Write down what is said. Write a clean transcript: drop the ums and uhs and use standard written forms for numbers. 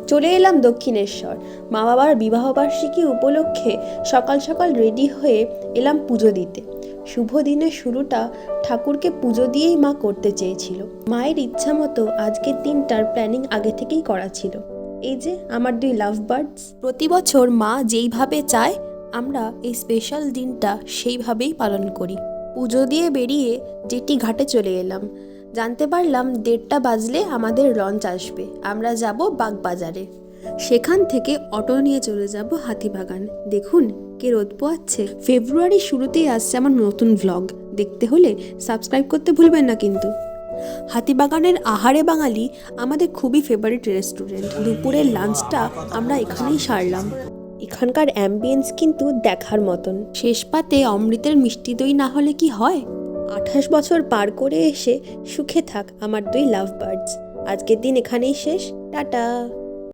চলে এলাম দক্ষিণেশ্বর। মা বাবার বিবাহবার্ষিকী উপলক্ষে সকাল সকাল রেডি হয়ে এলাম পুজো দিতে। শুভ দিনের শুরুটা ঠাকুরকে পুজো দিয়েই মা করতে চেয়েছিল। মায়ের ইচ্ছা মতো আজকের দিনটার প্ল্যানিং আগে থেকেই করা ছিল। এই যে আমার 2 লাভ বার্ডস। প্রতি বছর মা যেইভাবে চায় আমরা এই স্পেশাল দিনটা সেইভাবেই পালন করি। পুজো দিয়ে বেরিয়ে জেটি ঘাটে চলে এলাম। জানতে পারলাম 1:30 বাজলে আমাদের লঞ্চ আসবে। আমরা যাব বাগবাজারে। সেখান থেকে অটো নিয়ে চলে যাব হাতিবাগান। দেখুন কে রোদ পোয়াচ্ছে। ফেব্রুয়ারির শুরুতেই আসছে আমার নতুন ভ্লগ। দেখতে হলে সাবস্ক্রাইব করতে ভুলবেন না কিন্তু। হাতিবাগানের আহারে বাঙালি আমাদের খুবই ফেভারিট রেস্টুরেন্ট। দুপুরের লাঞ্চটা আমরা এখানেই সারলাম। এখানকার অ্যাম্বিয়েন্স কিন্তু দেখার মতন। শেষ পাতে অমৃতের মিষ্টি দই না হলে কি হয়। 28 বছর পার করে এসে সুখে থাক আমার 2 লাভ বার্ডস। আজকের দিন এখানেই শেষ। টাটা।